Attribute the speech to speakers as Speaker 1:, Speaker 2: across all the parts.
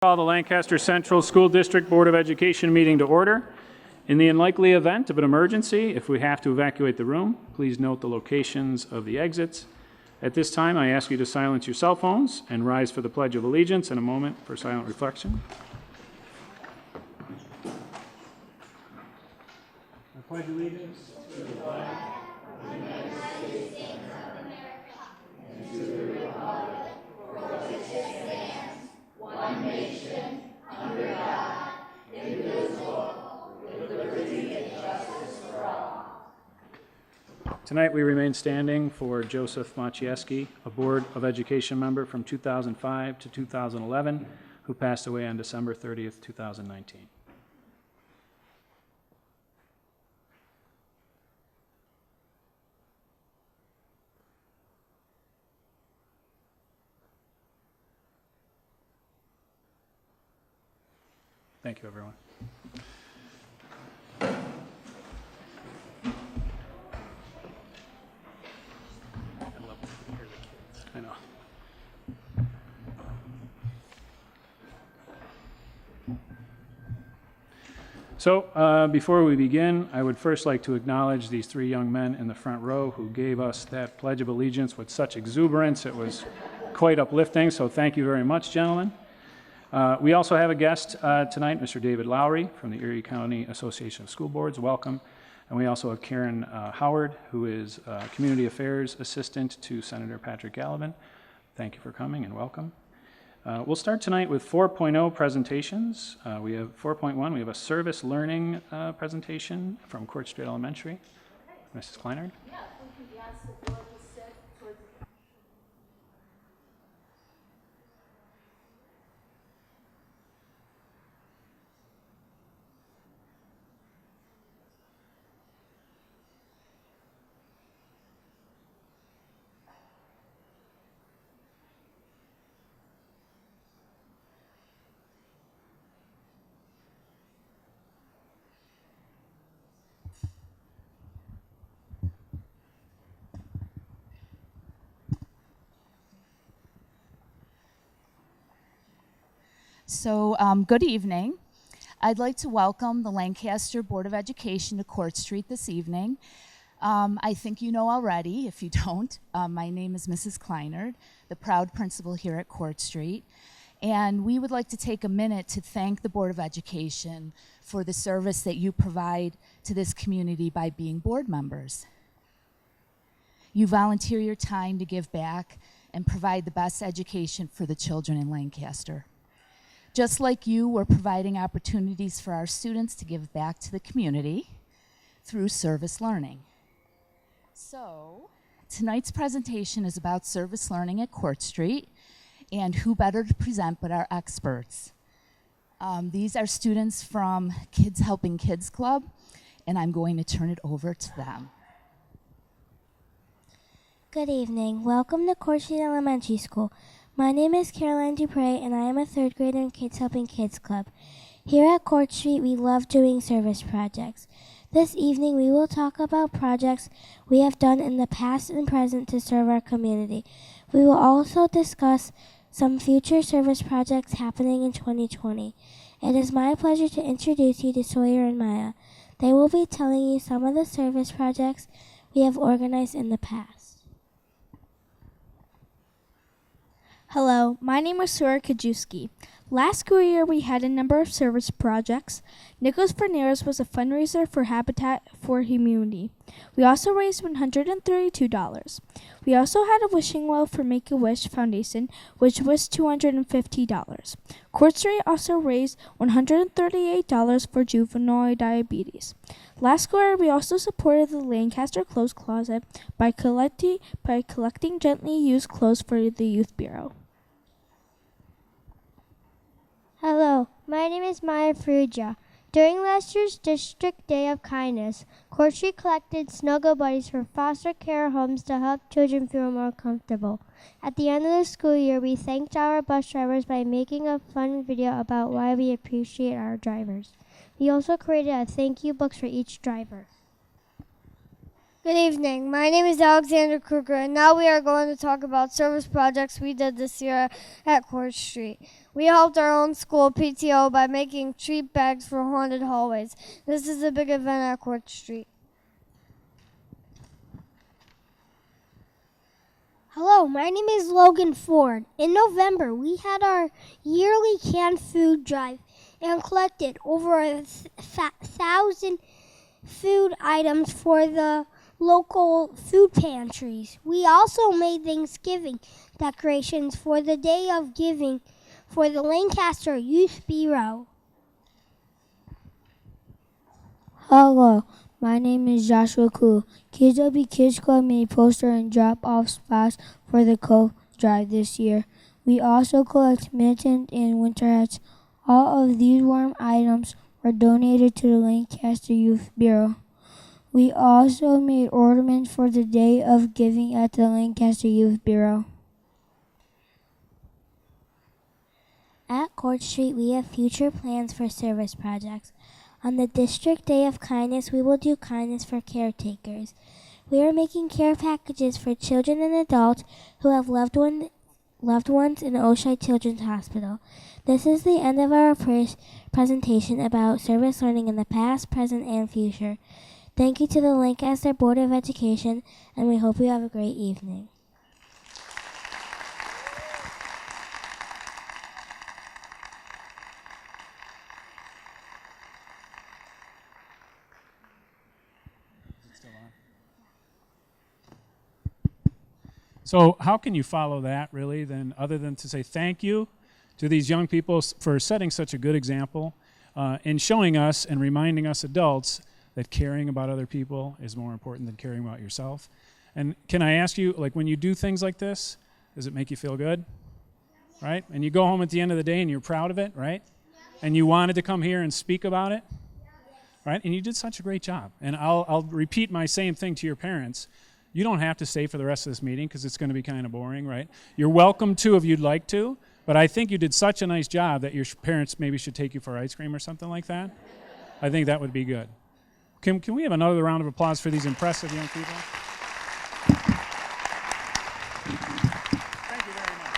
Speaker 1: Call the Lancaster Central School District Board of Education meeting to order. In the unlikely event of an emergency, if we have to evacuate the room, please note the locations of the exits. At this time, I ask you to silence your cell phones and rise for the Pledge of Allegiance and a moment for silent reflection. I pledge allegiance to the flag of the United States of America and to the republic for which it stands, one nation, under God, indivisible, with liberty and justice for all. Tonight we remain standing for Joseph Maciejewski, a Board of Education member from 2005 to 2011, who passed away on December 30th, 2019. Thank you, everyone. I know. So before we begin, I would first like to acknowledge these three young men in the front row who gave us that Pledge of Allegiance with such exuberance. It was quite uplifting, so thank you very much, gentlemen. We also have a guest tonight, Mr. David Lowry from the Erie County Association of School Boards. Welcome. And we also have Karen Howard, who is Community Affairs Assistant to Senator Patrick Gallivan. Thank you for coming and welcome. We'll start tonight with 4.0 presentations. We have 4.1, we have a service learning presentation from Court Street Elementary. Mrs. Kleinert.
Speaker 2: Yeah, we can ask the board to sit towards the
Speaker 3: Good evening. I'd like to welcome the Lancaster Board of Education to Court Street this evening. I think you know already. If you don't, my name is Mrs. Kleinert, the proud principal here at Court Street. And we would like to take a minute to thank the Board of Education for the service that you provide to this community by being board members. You volunteer your time to give back and provide the best education for the children in Lancaster. Just like you, we're providing opportunities for our students to give back to the community through service learning. So, tonight's presentation is about service learning at Court Street, and who better to present but our experts. These are students from Kids Helping Kids Club, and I'm going to turn it over to them.
Speaker 4: Good evening. Welcome to Court Street Elementary School. My name is Caroline Dupre, and I am a third grader in Kids Helping Kids Club. Here at Court Street, we love doing service projects. This evening, we will talk about projects we have done in the past and present to serve our community. We will also discuss some future service projects happening in 2020. It is my pleasure to introduce you to Sawyer and Maya. They will be telling you some of the service projects we have organized in the past.
Speaker 5: Hello, my name is Sora Kajewski. Last school year, we had a number of service projects. Nicholas Fernandez was a fundraiser for Habitat for Humanity. We also raised $132. We also had a wishing well for Make-A-Wish Foundation, which was $250. Court Street also raised $138 for juvenile diabetes. Last school year, we also supported the Lancaster Clothes Closet by collecting gently used clothes for the Youth Bureau.
Speaker 4: Hello, my name is Maya Faruja. During last year's District Day of Kindness, Court Street collected Snuggle Buddies for foster care homes to help children feel more comfortable. At the end of the school year, we thanked our bus drivers by making a fun video about why we appreciate our drivers. We also created a thank you book for each driver.
Speaker 6: Good evening. My name is Alexander Kruger, and now we are going to talk about service projects we did this year at Court Street. We helped our own school PTO by making treat bags for haunted hallways. This is a big event at Court Street.
Speaker 7: Hello, my name is Logan Ford. In November, we had our yearly canned food drive and collected over 1,000 food items for the local food pantries. We also made Thanksgiving decorations for the Day of Giving for the Lancaster Youth Bureau.
Speaker 8: Hello, my name is Joshua Koo. Kids W Kids Club made poster and drop-off spots for the coat drive this year. We also collect mittens and winter hats. All of these warm items were donated to the Lancaster Youth Bureau. We also made ornaments for the Day of Giving at the Lancaster Youth Bureau.
Speaker 4: At Court Street, we have future plans for service projects. On the District Day of Kindness, we will do kindness for caretakers. We are making care packages for children and adults who have loved ones in Oshai Children's Hospital. This is the end of our presentation about service learning in the past, present, and future. Thank you to the Lancaster Board of Education, and we hope you have a great evening.
Speaker 1: So how can you follow that, really, then, other than to say thank you to these young people for setting such a good example and showing us and reminding us adults that caring about other people is more important than caring about yourself. And can I ask you, like, when you do things like this, does it make you feel good? Right? And you go home at the end of the day and you're proud of it, right? And you wanted to come here and speak about it, right? And you did such a great job. And I'll repeat my same thing to your parents. You don't have to stay for the rest of this meeting because it's going to be kind of boring, right? You're welcome to if you'd like to, but I think you did such a nice job that your parents maybe should take you for ice cream or something like that. I think that would be good. Can we have another round of applause for these impressive young people? Thank you very much.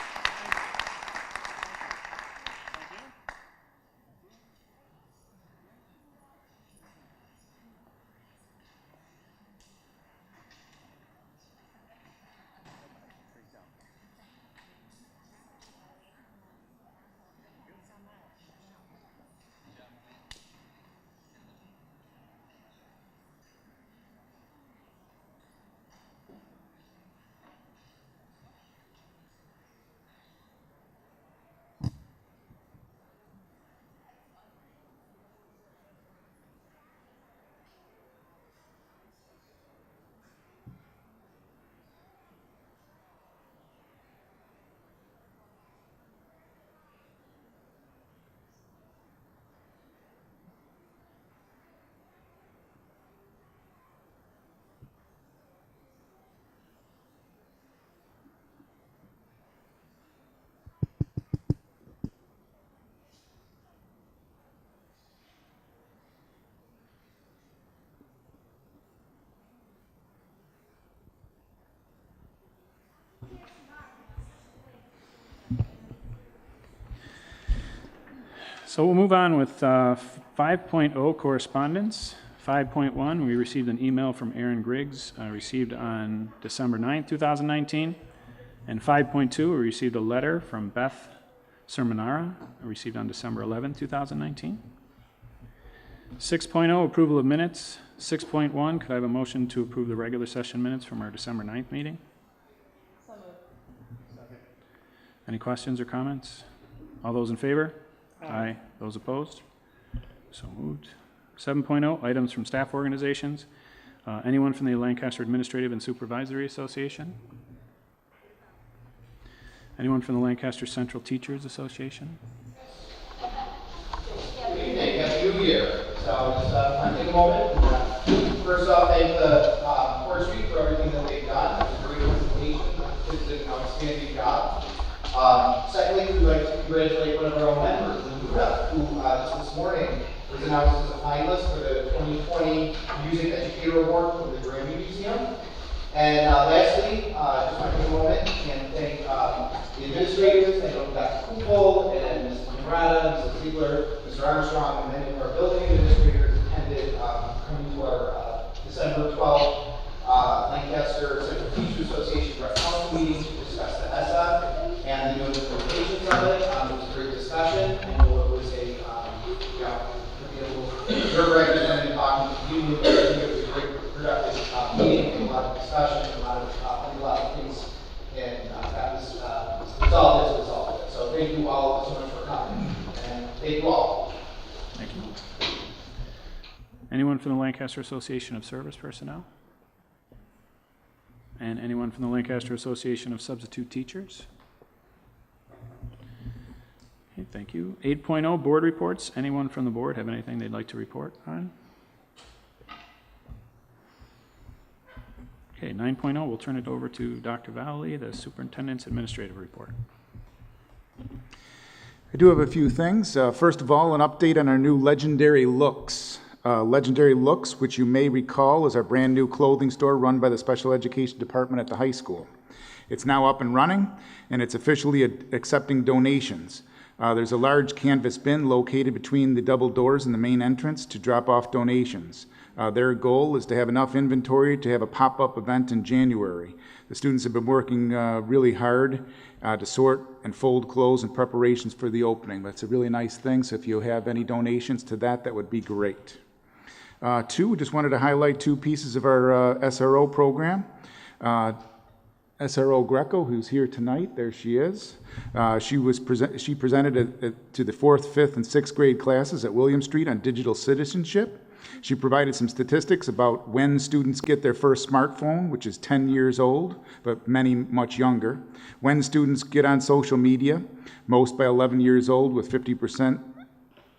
Speaker 1: So we'll move on with 5.0 correspondence. 5.1, we received an email from Aaron Griggs, received on December 9th, 2019. And 5.2, we received a letter from Beth Sermonara, received on December 11th, 2019. 6.0, approval of minutes. 6.1, could I have a motion to approve the regular session minutes from our December 9th meeting? So moved. Second. Any questions or comments? All those in favor? Aye. Those opposed? So moved. 7.0, items from staff organizations. Anyone from the Lancaster Administrative and Supervisory Association? Anyone from the Lancaster Central Teachers Association?
Speaker 9: Good evening. Happy New Year. So just want to take a moment. First off, thank the Court Street for everything that they've done. It's a great presentation. It's an outstanding job. Secondly, we'd like to congratulate one of our own members, Luda, who just this morning was announced as a finalist for the 2020 Music Educator Award from the Grammy Museum. And lastly, just want to take a moment and thank the administrators. I know Dr. Kupol and Ms. Murata, Mrs. Ziegler, Mr. Armstrong, and many of our building administrators attended coming to our December 12th Lancaster Central Teachers Association Rep Council meeting to discuss the ESSA and the new implementations of it. It was a great discussion. I know it was a, your representative talking to you, I think it was a great productive meeting, a lot of discussion, a lot of things, and that was resolved as a result of it. So thank you all so much for coming, and thank you all.
Speaker 1: Thank you. Anyone from the Lancaster Association of Service Personnel? And anyone from the Lancaster Association of Substitute Teachers? Okay, thank you. 8.0 board reports. Anyone from the board have anything they'd like to report on? Okay, 9.0, we'll turn it over to Dr. Valley, the Superintendent's Administrative Report.
Speaker 10: I do have a few things. First of all, an update on our new Legendary Looks. Legendary Looks, which you may recall is our brand new clothing store run by the Special Education Department at the high school. It's now up and running, and it's officially accepting donations. There's a large canvas bin located between the double doors and the main entrance to drop off donations. Their goal is to have enough inventory to have a pop-up event in January. The students have been working really hard to sort and fold clothes in preparations for the opening. That's a really nice thing, so if you have any donations to that, that would be great. Two, just wanted to highlight two pieces of our SRO program. SRO Greco, who's here tonight, there she is. She presented to the 4th, 5th, and 6th grade classes at William Street on digital citizenship. She provided some statistics about when students get their first smartphone, which is 10 years old, but many much younger. When students get on social media, most by 11 years old, with 50%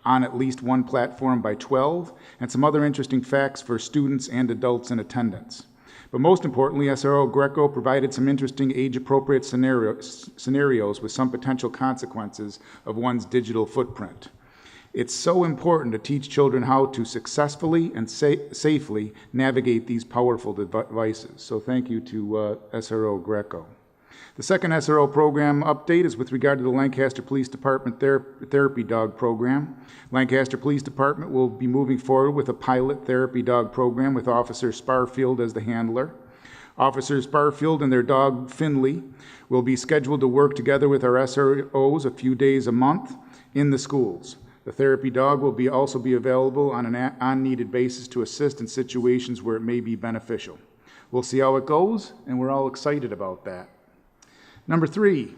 Speaker 10: on at least one platform by 12, and some other interesting facts for students and adults in attendance. But most importantly, SRO Greco provided some interesting age-appropriate scenarios with some potential consequences of one's digital footprint. It's so important to teach children how to successfully and safely navigate these powerful devices. So thank you to SRO Greco. The second SRO program update is with regard to the Lancaster Police Department Therapy Dog Program. Lancaster Police Department will be moving forward with a pilot therapy dog program with Officer Sparfield as the handler. Officer Sparfield and their dog Finley will be scheduled to work together with our SROs a few days a month in the schools. The therapy dog will also be available on an on-needed basis to assist in situations where it may be beneficial. We'll see how it goes, and we're all excited about that. Number 3,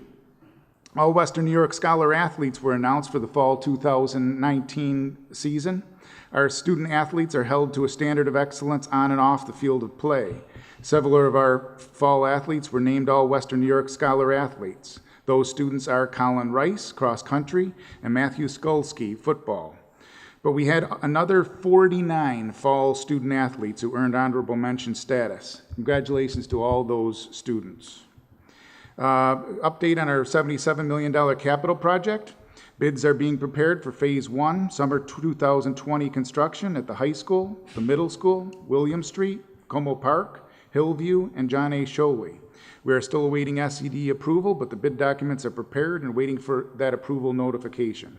Speaker 10: all Western New York Scholar athletes were announced for the fall 2019 season. Our student athletes are held to a standard of excellence on and off the field of play. Several of our fall athletes were named all Western New York Scholar athletes. Those students are Colin Rice, cross country, and Matthew Skolsky, football. But we had another 49 fall student athletes who earned honorable mention status. Congratulations to all those students. Update on our $77 million capital project. Bids are being prepared for Phase 1, summer 2020 construction at the high school, the middle school, William Street, Como Park, Hillview, and John A. Sholey. We are still awaiting SED approval, but the bid documents are prepared and waiting for that approval notification.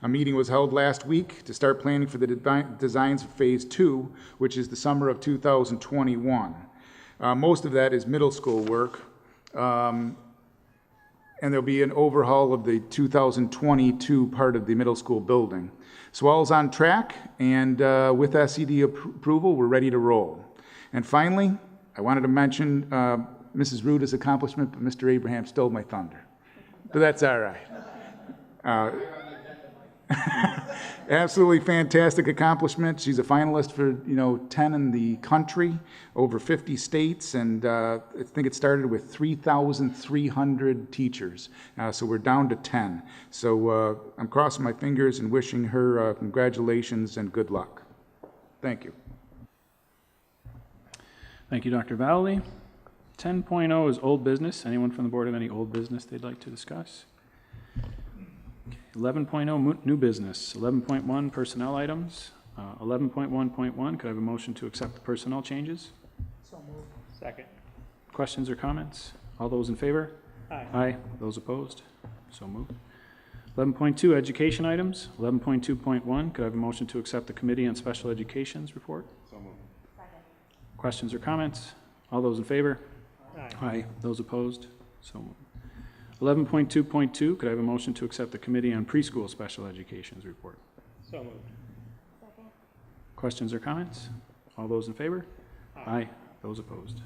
Speaker 10: A meeting was held last week to start planning for the designs for Phase 2, which is the summer of 2021. Most of that is middle school work. And there'll be an overhaul of the 2022 part of the middle school building. So all's on track, and with SED approval, we're ready to roll. And finally, I wanted to mention Mrs. Ruda's accomplishment, but Mr. Abraham stole my thunder. But that's all right. Absolutely fantastic accomplishment. She's a finalist for 10 in the country, over 50 states, and I think it started with 3,300 teachers. So we're down to 10. So I'm crossing my fingers and wishing her congratulations and good luck. Thank you.
Speaker 1: Thank you, Dr. Valley. 10.0 is old business. Anyone from the board have any old business they'd like to discuss? 11.0 new business. 11.1 personnel items. 11.1.1, could I have a motion to accept the personnel changes?
Speaker 11: Second.
Speaker 1: Questions or comments? All those in favor?
Speaker 11: Aye.
Speaker 1: Aye. Those opposed? So moved. 11.2, education items. 11.2.1, could I have a motion to accept the Committee on Special Education's report?
Speaker 11: So moved.
Speaker 1: Questions or comments? All those in favor?
Speaker 11: Aye.
Speaker 1: Aye. Those opposed? So moved. 11.2.2, could I have a motion to accept the Committee on Preschool Special Education's report?
Speaker 11: So moved.
Speaker 1: Questions or comments? All those in favor? Aye. Those opposed?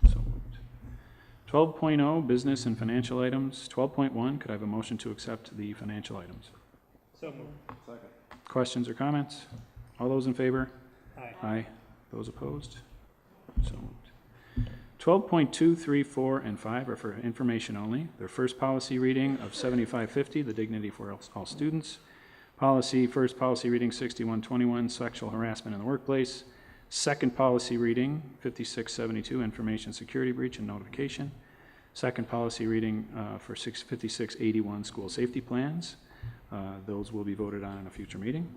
Speaker 1: So moved. 12.0, business and financial items. 12.1, could I have a motion to accept the financial items?
Speaker 11: So moved. Second.
Speaker 1: Questions or comments? All those in favor?
Speaker 11: Aye.
Speaker 1: Aye. Those opposed? So moved. 12.2, 3, 4, and 5 are for information only. Their first policy reading of 7550, the dignity for all students. First policy reading 6121, sexual harassment in the workplace. Second policy reading 5672, information security breach and notification. Second policy reading for 5681, school safety plans. Those will be voted on in a future meeting.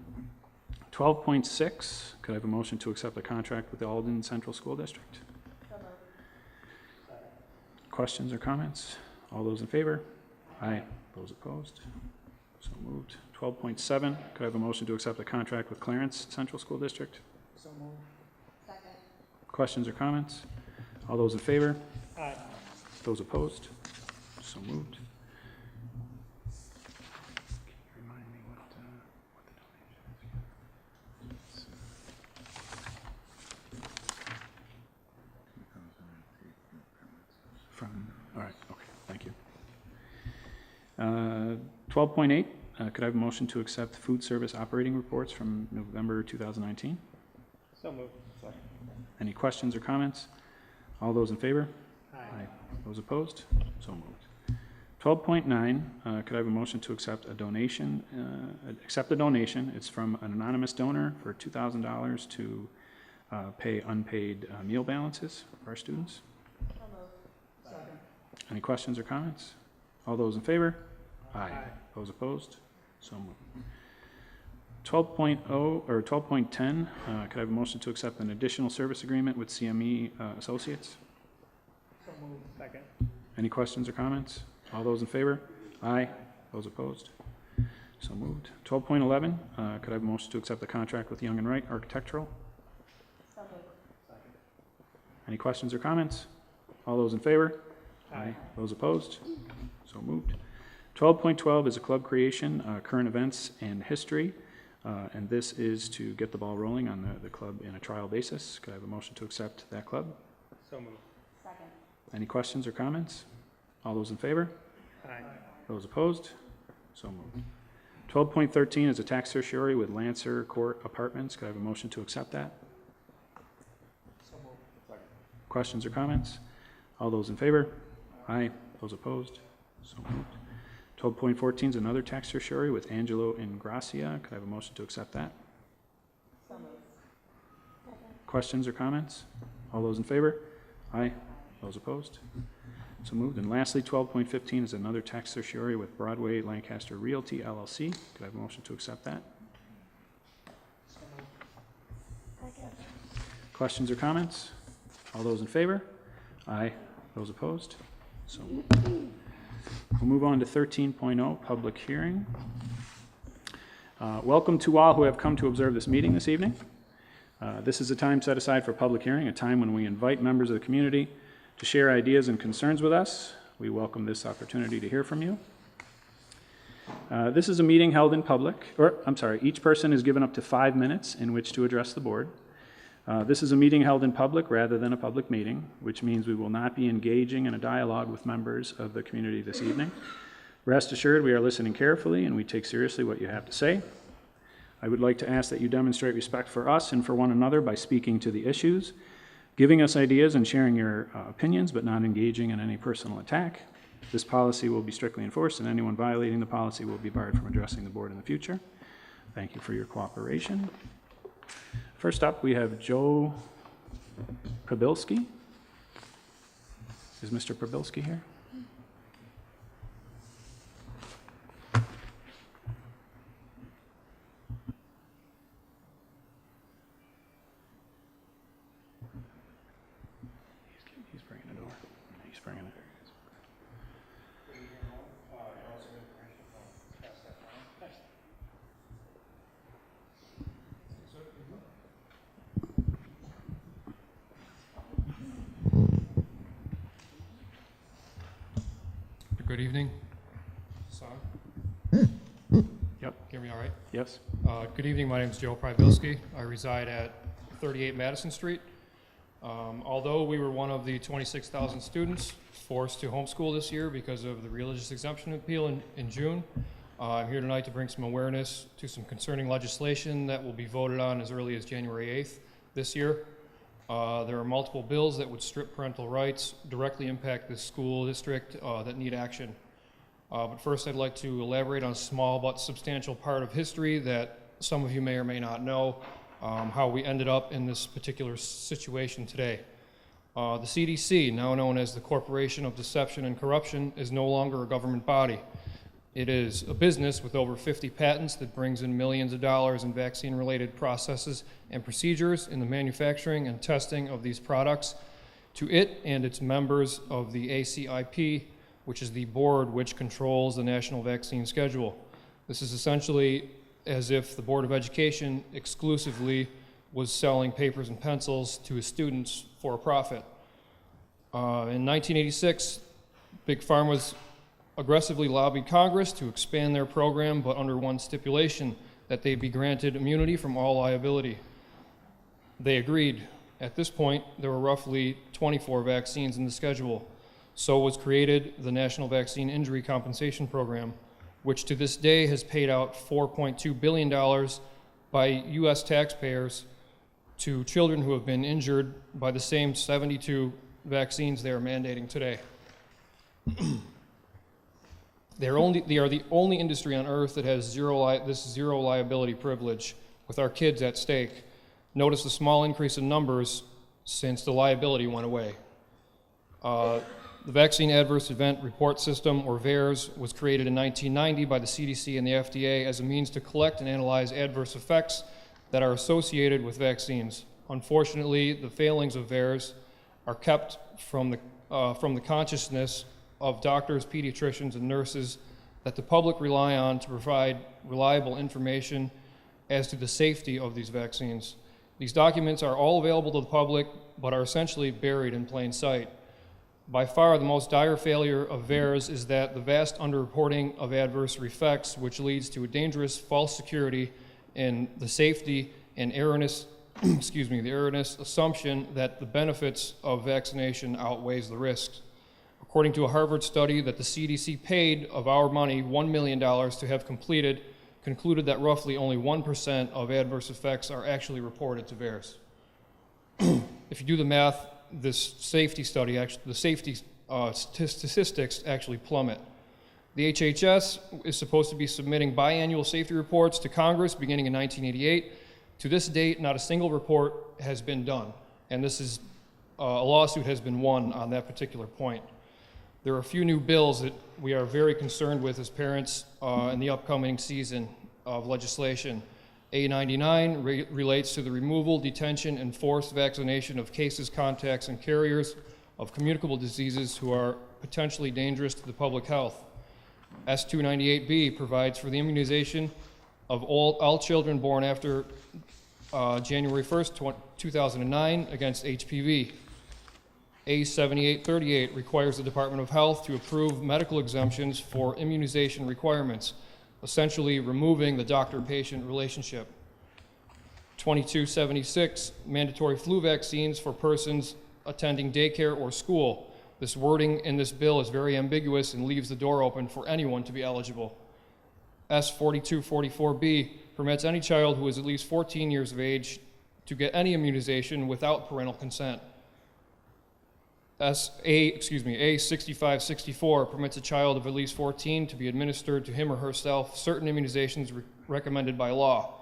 Speaker 1: 12.6, could I have a motion to accept the contract with the Alden Central School District? Questions or comments? All those in favor? Aye. Those opposed? So moved. 12.7, could I have a motion to accept the contract with Clarence Central School District?
Speaker 11: So moved.
Speaker 1: Questions or comments? All those in favor?
Speaker 11: Aye.
Speaker 1: Those opposed? So moved. Can you remind me what the donation is? From, all right, okay, thank you. 12.8, could I have a motion to accept food service operating reports from November 2019?
Speaker 11: So moved. Second.
Speaker 1: Any questions or comments? All those in favor?
Speaker 11: Aye.
Speaker 1: Those opposed? So moved. 12.9, could I have a motion to accept a donation, accept the donation? It's from an anonymous donor for $2,000 to pay unpaid meal balances for our students.
Speaker 11: Second.
Speaker 1: Any questions or comments? All those in favor? Aye. Those opposed? So moved. 12.0 or 12.10, could I have a motion to accept an additional service agreement with CME Associates?
Speaker 11: So moved. Second.
Speaker 1: Any questions or comments? All those in favor? Aye. Those opposed? So moved. 12.11, could I have a motion to accept the contract with Young and Wright Architectural?
Speaker 11: Second.
Speaker 1: Any questions or comments? All those in favor? Aye. Those opposed? So moved. 12.12 is a club creation, current events and history. And this is to get the ball rolling on the club in a trial basis. Could I have a motion to accept that club?
Speaker 11: So moved.
Speaker 1: Any questions or comments? All those in favor?
Speaker 11: Aye.
Speaker 1: Those opposed? So moved. 12.13 is a tax certiorari with Lancaster Court Apartments. Could I have a motion to accept that?
Speaker 11: So moved. Second.
Speaker 1: Questions or comments? All those in favor? Aye. Those opposed? So moved. 12.14 is another tax certiorari with Angelo Ingracia. Could I have a motion to accept that? Questions or comments? All those in favor? Aye. Those opposed? So moved. And lastly, 12.15 is another tax certiorari with Broadway Lancaster Realty LLC. Could I have a motion to accept that? Questions or comments? All those in favor? Aye. Those opposed? So moved. We'll move on to 13.0, public hearing. Welcome to all who have come to observe this meeting this evening. This is a time set aside for public hearing, a time when we invite members of the community to share ideas and concerns with us. We welcome this opportunity to hear from you. This is a meeting held in public, each person is given up to 5 minutes in which to address the board. This is a meeting held in public rather than a public meeting, which means we will not be engaging in a dialogue with members of the community this evening. Rest assured, we are listening carefully and we take seriously what you have to say. I would like to ask that you demonstrate respect for us and for one another by speaking to the issues, giving us ideas and sharing your opinions, but not engaging in any personal attack. This policy will be strictly enforced, and anyone violating the policy will be barred from addressing the board in the future. Thank you for your cooperation. First up, we have Joe Prabilski. Is Mr. Prabilski here? bringing it.
Speaker 12: Good evening. Son?
Speaker 1: Yep.
Speaker 12: Hear me all right?
Speaker 1: Yes.
Speaker 12: Good evening. My name is Joe Prybilski. I reside at 38 Madison Street. Although we were one of the 26,000 students forced to homeschool this year because of the religious exemption appeal in June, I'm here tonight to bring some awareness to some concerning legislation that will be voted on as early as January 8th this year. There are multiple bills that would strip parental rights, directly impact the school district that need action. But first I'd like to elaborate on a small but substantial part of history that some of you may or may not know, how we ended up in this particular situation today. The CDC, now known as the Corporation of Deception and Corruption, is no longer a government body. It is a business with over 50 patents that brings in millions of dollars in vaccine-related processes and procedures in the manufacturing and testing of these products to it and its members of the ACIP, which is the board which controls the National Vaccine Schedule. This is essentially as if the Board of Education exclusively was selling papers and pencils to his students for a profit. In 1986, Big Pharma's aggressively lobbied Congress to expand their program, but under one stipulation, that they be granted immunity from all liability. They agreed. At this point, there were roughly 24 vaccines in the schedule. So was created the National Vaccine Injury Compensation Program, which to this day has paid out $4.2 billion by U.S. taxpayers to children who have been injured by the same 72 vaccines they are mandating today. They are the only industry on earth that has this zero liability privilege, with our kids at stake. Notice the small increase in numbers since the liability went away. The Vaccine Adverse Event Report System, or VAERS, was created in 1990 by the CDC and the FDA as a means to collect and analyze adverse effects that are associated with vaccines. Unfortunately, the failings of VAERS are kept from the consciousness of doctors, pediatricians, and nurses that the public rely on to provide reliable information as to the safety of these vaccines. These documents are all available to the public, but are essentially buried in plain sight. By far, the most dire failure of VAERS is that the vast underreporting of adverse effects, which leads to a dangerous false security in the safety and erroneous, the erroneous assumption that the benefits of vaccination outweighs the risks. According to a Harvard study that the CDC paid of our money $1 million to have completed, concluded that roughly only 1% of adverse effects are actually reported to VAERS. If you do the math, this safety study, the safety statistics actually plummet. The HHS is supposed to be submitting biannual safety reports to Congress beginning in 1988. To this date, not a single report has been done, and this is a lawsuit has been won on that particular point. There are a few new bills that we are very concerned with as parents in the upcoming season of legislation. A99 relates to the removal, detention, and forced vaccination of cases, contacts, and carriers of communicable diseases who are potentially dangerous to the public health. S298B provides for the immunization of all children born after January 1st, 2009 against HPV. A7838 requires the Department of Health to approve medical exemptions for immunization requirements, essentially removing the doctor-patient relationship. 2276, mandatory flu vaccines for persons attending daycare or school. This wording in this bill is very ambiguous and leaves the door open for anyone to be eligible. S4244B permits any child who is at least 14 years of age to get any immunization without parental consent. A6564 permits a child of at least 14 to be administered to him or herself certain immunizations recommended by law.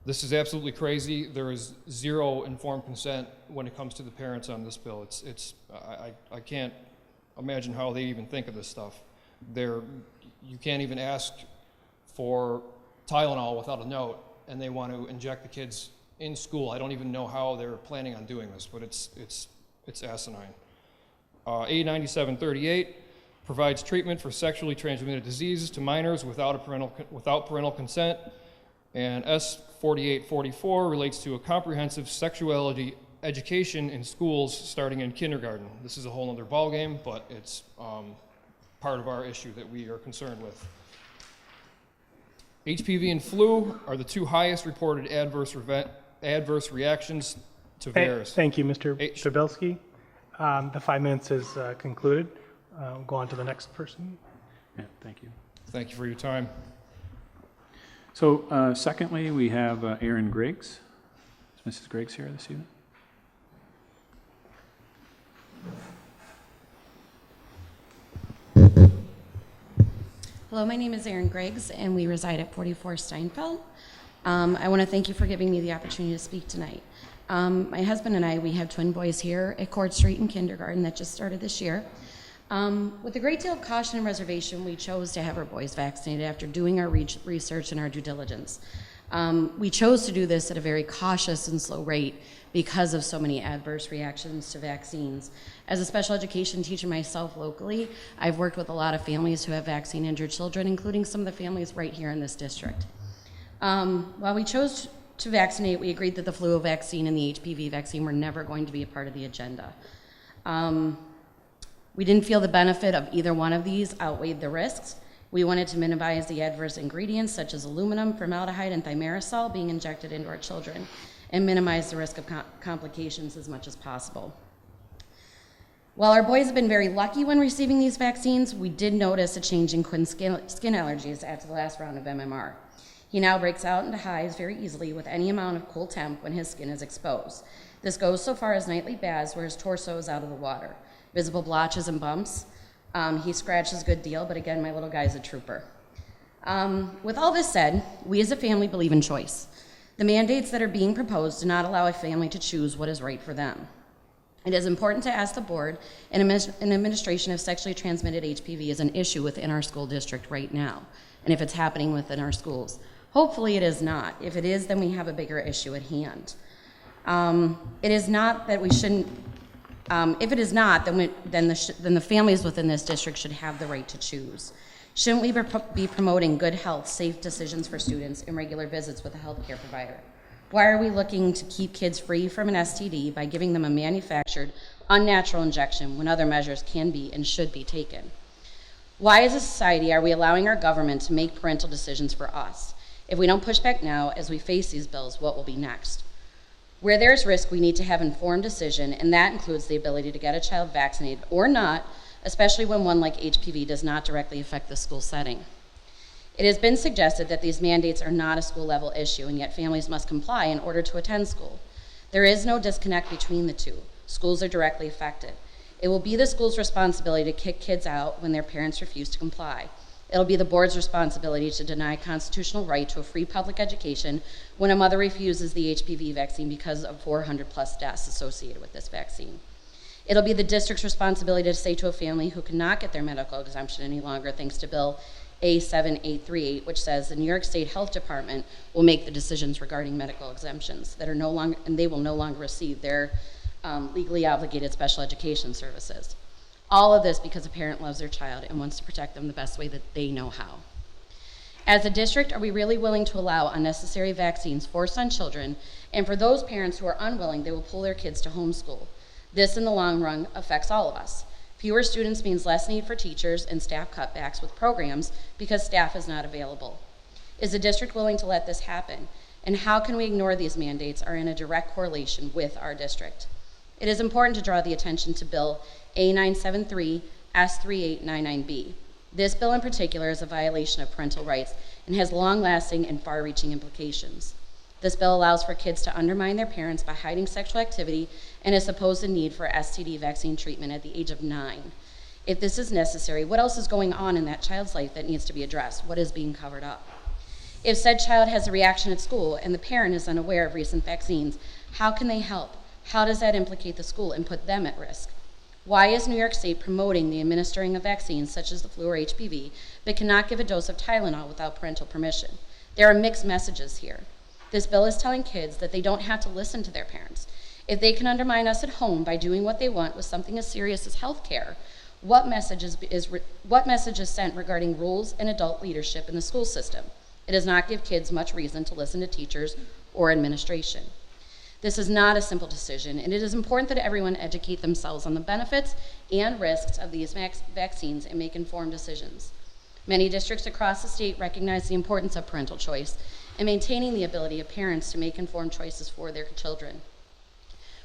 Speaker 12: This is absolutely crazy. There is zero informed consent when it comes to the parents on this bill. I can't imagine how they even think of this stuff. You can't even ask for Tylenol without a note, and they want to inject the kids in school. I don't even know how they're planning on doing this, but it's asinine. A9738 provides treatment for sexually transmitted diseases to minors without parental consent. And S4844 relates to a comprehensive sexuality education in schools starting in kindergarten. This is a whole other ballgame, but it's part of our issue that we are concerned with. HPV and flu are the two highest reported adverse reactions to VAERS.
Speaker 11: Thank you, Mr. Stabelski. The 5 minutes is concluded. We'll go on to the next person.
Speaker 1: Yeah, thank you.
Speaker 12: Thank you for your time.
Speaker 1: So secondly, we have Erin Griggs. Is Mrs. Griggs here this evening?
Speaker 13: Hello, my name is Erin Griggs, and we reside at 44 Steinfeld. I want to thank you for giving me the opportunity to speak tonight. My husband and I, we have twin boys here at Court Street in kindergarten that just started this year. With a great deal of caution and reservation, we chose to have our boys vaccinated after doing our research and our due diligence. We chose to do this at a very cautious and slow rate because of so many adverse reactions to vaccines. As a special education teacher myself locally, I've worked with a lot of families who have vaccine-injured children, including some of the families right here in this district. While we chose to vaccinate, we agreed that the flu vaccine and the HPV vaccine were never going to be a part of the agenda. We didn't feel the benefit of either one of these outweighed the risks. We wanted to minimize the adverse ingredients such as aluminum, formaldehyde, and thimerosal being injected into our children and minimize the risk of complications as much as possible. While our boys have been very lucky when receiving these vaccines, we did notice a change in Quinn's skin allergies after the last round of MMR. He now breaks out into hives very easily with any amount of cool temp when his skin is exposed. This goes so far as nightly baths where his torso is out of the water. Visible blotches and bumps. He scratches a good deal, but again, my little guy's a trooper. With all this said, we as a family believe in choice. The mandates that are being proposed do not allow a family to choose what is right for them. It is important to ask the board and administration if sexually transmitted HPV is an issue within our school district right now, and if it's happening within our schools. Hopefully it is not. If it is, then we have a bigger issue at hand. It is not that we shouldn't, if it is not, then the families within this district should have the right to choose. Shouldn't we be promoting good health, safe decisions for students and regular visits with a healthcare provider? Why are we looking to keep kids free from an STD by giving them a manufactured, unnatural injection when other measures can be and should be taken? Why as a society are we allowing our government to make parental decisions for us? If we don't push back now as we face these bills, what will be next? Where there's risk, we need to have informed decision, and that includes the ability to get a child vaccinated or not, especially when one like HPV does not directly affect the school setting. It has been suggested that these mandates are not a school-level issue, and yet families must comply in order to attend school. There is no disconnect between the two. Schools are directly affected. It will be the school's responsibility to kick kids out when their parents refuse to comply. It'll be the board's responsibility to deny constitutional right to a free public education when a mother refuses the HPV vaccine because of 400 plus deaths associated with this vaccine. It'll be the district's responsibility to say to a family who cannot get their medical exemption any longer thanks to Bill A7838, which says the New York State Health Department will make the decisions regarding medical exemptions that are no longer, and they will no longer receive their legally obligated special education services. All of this because a parent loves their child and wants to protect them the best way that they know how. As a district, are we really willing to allow unnecessary vaccines forced on children? And for those parents who are unwilling, they will pull their kids to homeschool. This, in the long run, affects all of us. Fewer students means less need for teachers and staff cutbacks with programs because staff is not available. Is the district willing to let this happen? And how can we ignore these mandates are in a direct correlation with our district? It is important to draw the attention to Bill A973 S3899B. This bill in particular is a violation of parental rights and has long-lasting and far-reaching implications. This bill allows for kids to undermine their parents by hiding sexual activity and a supposed need for STD vaccine treatment at the age of 9. If this is necessary, what else is going on in that child's life that needs to be addressed? What is being covered up? If said child has a reaction at school and the parent is unaware of recent vaccines, how can they help? How does that implicate the school and put them at risk? Why is New York State promoting the administering of vaccines such as the flu or HPV, but cannot give a dose of Tylenol without parental permission? There are mixed messages here. This bill is telling kids that they don't have to listen to their parents. If they can undermine us at home by doing what they want with something as serious as health care, what message is sent regarding rules and adult leadership in the school system? It does not give kids much reason to listen to teachers or administration. This is not a simple decision, and it is important that everyone educate themselves on the benefits and risks of these vaccines and make informed decisions. Many districts across the state recognize the importance of parental choice and maintaining the ability of parents to make informed choices for their children.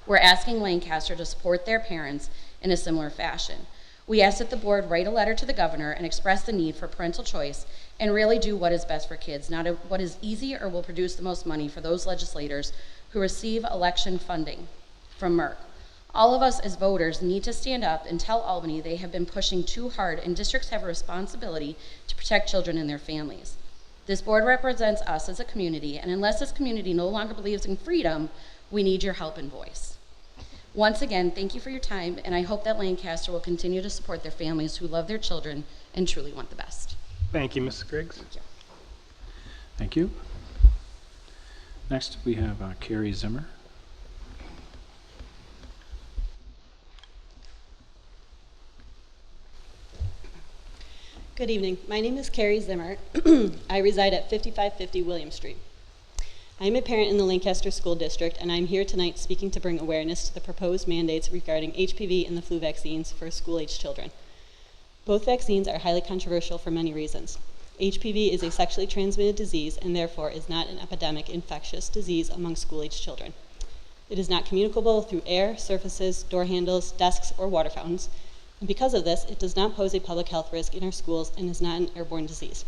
Speaker 13: We're asking Lancaster to support their parents in a similar fashion. We ask that the board write a letter to the governor and express the need for parental choice and really do what is best for kids, not what is easy or will produce the most money for those legislators who receive election funding from Merck. All of us as voters need to stand up and tell Albany they have been pushing too hard and districts have a responsibility to protect children and their families. This board represents us as a community, and unless this community no longer believes in freedom, we need your help and voice. Once again, thank you for your time, and I hope that Lancaster will continue to support their families who love their children and truly want the best.
Speaker 11: Thank you, Mrs. Griggs.
Speaker 13: Thank you.
Speaker 1: Thank you. Next, we have Carrie Zimmer.
Speaker 14: Good evening. My name is Carrie Zimmer. I reside at 5550 William Street. I am a parent in the Lancaster School District, and I am here tonight speaking to bring awareness to the proposed mandates regarding HPV and the flu vaccines for school-age children. Both vaccines are highly controversial for many reasons. HPV is a sexually transmitted disease and therefore is not an epidemic infectious disease among school-age children. It is not communicable through air, surfaces, door handles, desks, or water fountains, and because of this, it does not pose a public health risk in our schools and is not an airborne disease.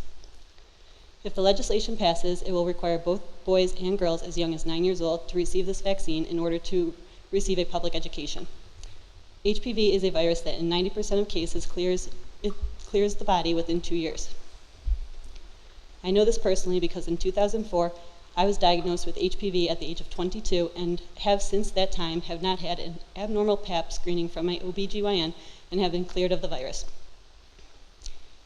Speaker 14: If the legislation passes, it will require both boys and girls as young as 9 years old to receive this vaccine in order to receive a public education. HPV is a virus that in 90% of cases clears the body within 2 years. I know this personally because in 2004, I was diagnosed with HPV at the age of 22 and have since that time have not had an abnormal pap screening from my OBGYN and have been cleared of the virus.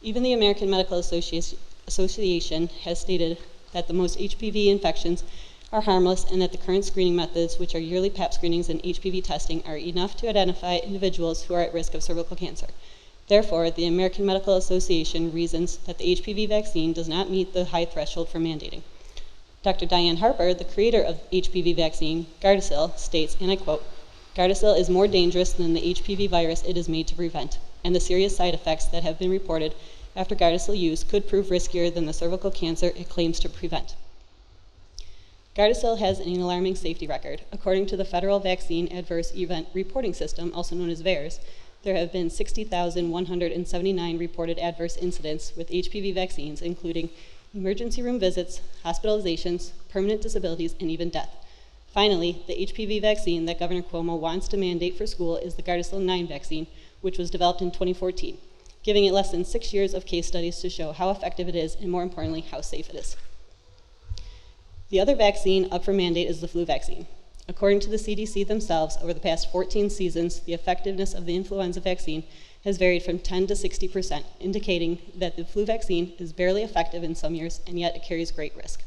Speaker 14: Even the American Medical Association has stated that the most HPV infections are harmless and that the current screening methods, which are yearly pap screenings and HPV testing, are enough to identify individuals who are at risk of cervical cancer. Therefore, the American Medical Association reasons that the HPV vaccine does not meet the high threshold for mandating. Dr. Diane Harper, the creator of HPV vaccine, Gardasil, states, and I quote, "Gardasil is more dangerous than the HPV virus it is made to prevent, and the serious side effects that have been reported after Gardasil use could prove riskier than the cervical cancer it claims to prevent." Gardasil has an alarming safety record. According to the Federal Vaccine Adverse Event Reporting System, also known as VAERS, there have been 60,179 reported adverse incidents with HPV vaccines, including emergency room visits, hospitalizations, permanent disabilities, and even death. Finally, the HPV vaccine that Governor Cuomo wants to mandate for school is the Gardasil 9 vaccine, which was developed in 2014, giving it less than 6 years of case studies to show how effective it is and, more importantly, how safe it is. The other vaccine up for mandate is the flu vaccine. According to the CDC themselves, over the past 14 seasons, the effectiveness of the influenza vaccine has varied from 10 to 60%, indicating that the flu vaccine is barely effective in some years, and yet it carries great risk.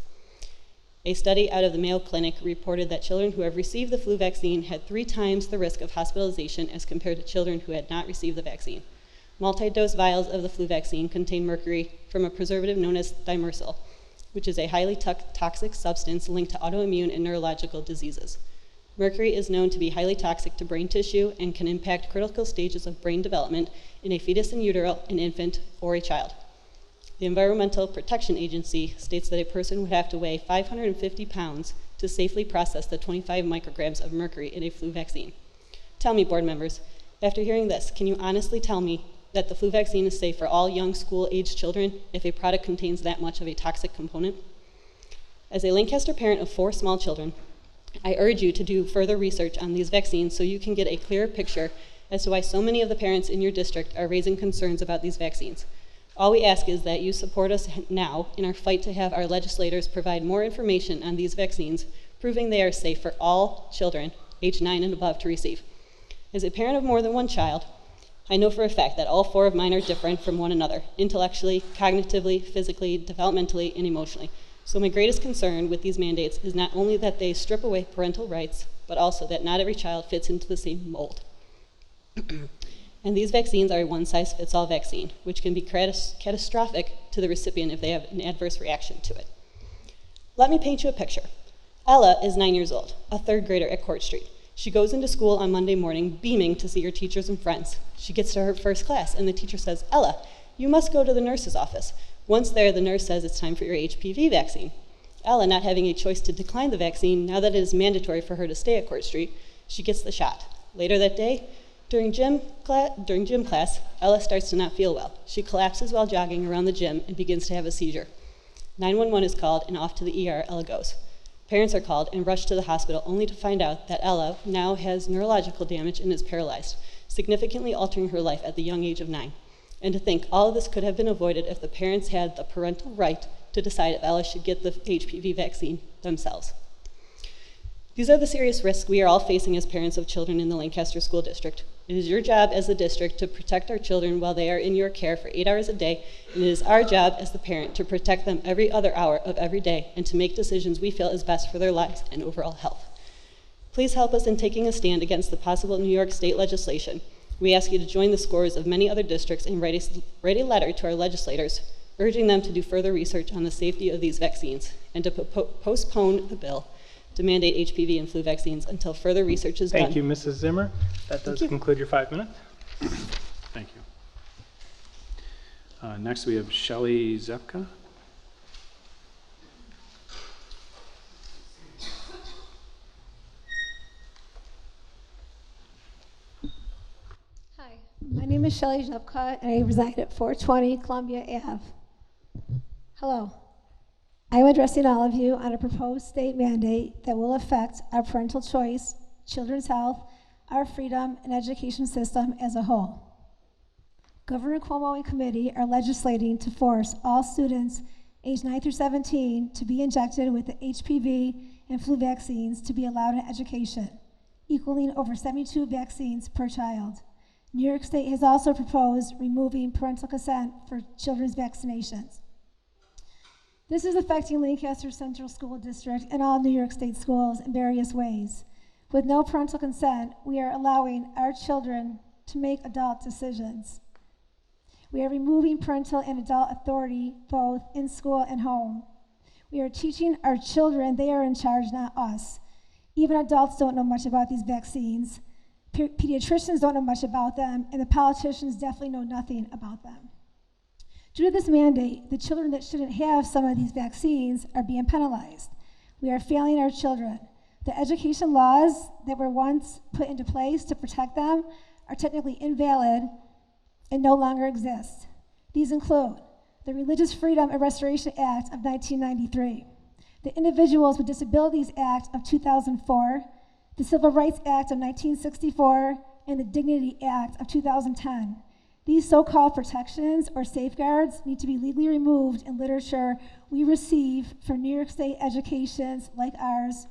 Speaker 14: A study out of the Mayo Clinic reported that children who have received the flu vaccine had 3 times the risk of hospitalization as compared to children who had not received the vaccine. Multi-dose vials of the flu vaccine contain mercury from a preservative known as thimerosal, which is a highly toxic substance linked to autoimmune and neurological diseases. Mercury is known to be highly toxic to brain tissue and can impact critical stages of brain development in a fetus in utero, an infant, or a child. The Environmental Protection Agency states that a person would have to weigh 550 pounds to safely process the 25 micrograms of mercury in a flu vaccine. Tell me, board members, after hearing this, can you honestly tell me that the flu vaccine is safe for all young school-aged children if a product contains that much of a toxic component? As a Lancaster parent of 4 small children, I urge you to do further research on these vaccines so you can get a clearer picture as to why so many of the parents in your district are raising concerns about these vaccines. All we ask is that you support us now in our fight to have our legislators provide more information on these vaccines, proving they are safe for all children age 9 and above to receive. As a parent of more than 1 child, I know for a fact that all 4 of mine are different from one another, intellectually, cognitively, physically, developmentally, and emotionally. So my greatest concern with these mandates is not only that they strip away parental rights, but also that not every child fits into the same mold. And these vaccines are a one-size-fits-all vaccine, which can be catastrophic to the recipient if they have an adverse reaction to it. Let me paint you a picture. Ella is 9 years old, a third grader at Court Street. She goes into school on Monday morning beaming to see her teachers and friends. She gets to her first class, and the teacher says, "Ella, you must go to the nurse's office." Once there, the nurse says it's time for your HPV vaccine. Ella, not having a choice to decline the vaccine, now that it is mandatory for her to stay at Court Street, she gets the shot. Later that day, during gym class, Ella starts to not feel well. She collapses while jogging around the gym and begins to have a seizure. 911 is called, and off to the ER Ella goes. Parents are called and rushed to the hospital only to find out that Ella now has neurological damage and is paralyzed, significantly altering her life at the young age of 9. And to think all of this could have been avoided if the parents had the parental right to decide if Ella should get the HPV vaccine themselves. These are the serious risks we are all facing as parents of children in the Lancaster School District. It is your job as the district to protect our children while they are in your care for 8 hours a day, and it is our job as the parent to protect them every other hour of every day and to make decisions we feel is best for their lives and overall health. Please help us in taking a stand against the possible New York State legislation. We ask you to join the scores of many other districts and write a letter to our legislators, urging them to do further research on the safety of these vaccines and to postpone the bill to mandate HPV and flu vaccines until further research is done.
Speaker 11: Thank you, Mrs. Zimmer. That does conclude your 5 minutes.
Speaker 1: Thank you. Next, we have Shelley Zepka.
Speaker 15: Hi, my name is Shelley Zepka, and I reside at 420 Columbia Ave. Hello. I am addressing all of you on a proposed state mandate that will affect our parental choice, children's health, our freedom, and education system as a whole. Governor Cuomo and committee are legislating to force all students aged 9 through 17 to be injected with the HPV and flu vaccines to be allowed in education, equaling over 72 vaccines per child. New York State has also proposed removing parental consent for children's vaccinations. This is affecting Lancaster Central School District and all New York State schools in various ways. With no parental consent, we are allowing our children to make adult decisions. We are removing parental and adult authority both in school and home. We are teaching our children they are in charge, not us. Even adults don't know much about these vaccines. Pediatricians don't know much about them, and the politicians definitely know nothing about them. Due to this mandate, the children that shouldn't have some of these vaccines are being penalized. We are failing our children. The education laws that were once put into place to protect them are technically invalid and no longer exist. These include the Religious Freedom and Restoration Act of 1993, the Individuals with Disabilities Act of 2004, the Civil Rights Act of 1964, and the Dignity Act of 2010. These so-called protections or safeguards need to be legally removed in literature we receive from New York State educations like ours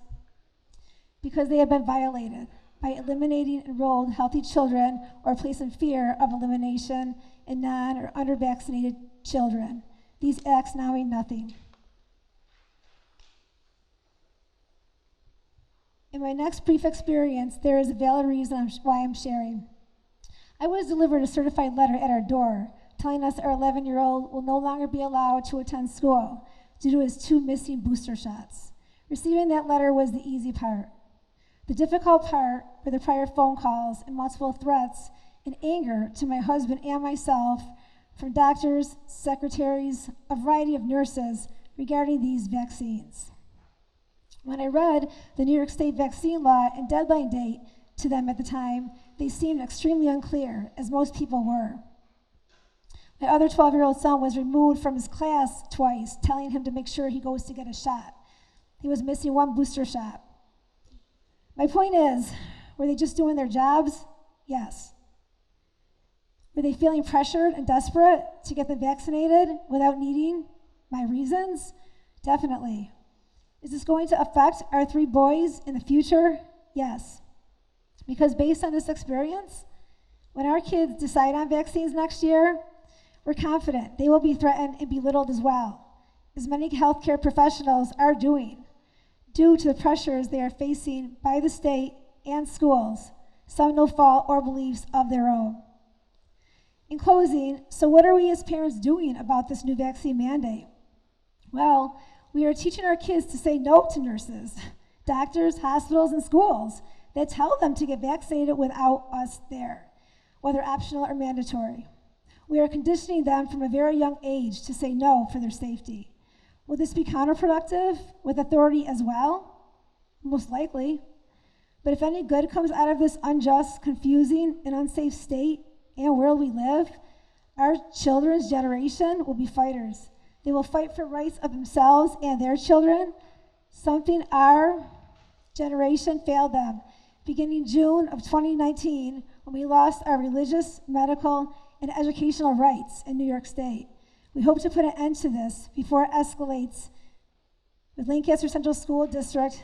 Speaker 15: because they have been violated by eliminating enrolled healthy children or placing fear of elimination in non- or under-vaccinated children. These acts now mean nothing. In my next brief experience, there is a valid reason why I'm sharing. I was delivered a certified letter at our door telling us our 11-year-old will no longer be allowed to attend school due to his 2 missing booster shots. Receiving that letter was the easy part. The difficult part were the prior phone calls and multiple threats and anger to my husband and myself from doctors, secretaries, a variety of nurses regarding these vaccines. When I read the New York State vaccine law and deadline date to them at the time, they seemed extremely unclear, as most people were. My other 12-year-old son was removed from his class twice, telling him to make sure he goes to get a shot. He was missing 1 booster shot. My point is, were they just doing their jobs? Yes. Were they feeling pressured and desperate to get them vaccinated without needing my reasons? Definitely. Is this going to affect our 3 boys in the future? Yes. Because based on this experience, when our kids decide on vaccines next year, we're confident they will be threatened and belittled as well, as many healthcare professionals are doing. due to the pressures they are facing by the state and schools, some no fault or beliefs of their own. In closing, so what are we as parents doing about this new vaccine mandate? Well, we are teaching our kids to say no to nurses, doctors, hospitals, and schools that tell them to get vaccinated without us there, whether optional or mandatory. We are conditioning them from a very young age to say no for their safety. Will this be counterproductive with authority as well? Most likely. But if any good comes out of this unjust, confusing, and unsafe state and world we live, our children's generation will be fighters. They will fight for rights of themselves and their children, something our generation failed them, beginning June of 2019 when we lost our religious, medical, and educational rights in New York State. We hope to put an end to this before it escalates with Lancaster Central School District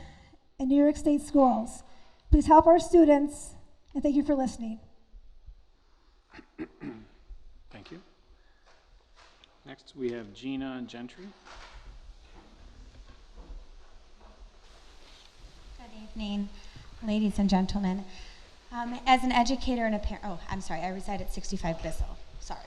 Speaker 15: and New York State schools. Please help our students, and thank you for listening.
Speaker 1: Thank you. Next, we have Gina Gentry.
Speaker 16: Good evening, ladies and gentlemen. As an educator and a parent, I reside at 65 Bissell, sorry.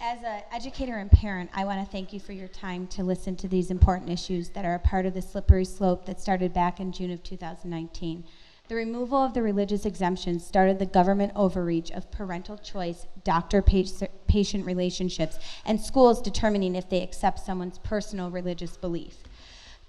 Speaker 16: As an educator and parent, I want to thank you for your time to listen to these important issues that are a part of the slippery slope that started back in June of 2019. The removal of the religious exemptions started the government overreach of parental choice, doctor-patient relationships, and schools determining if they accept someone's personal religious belief.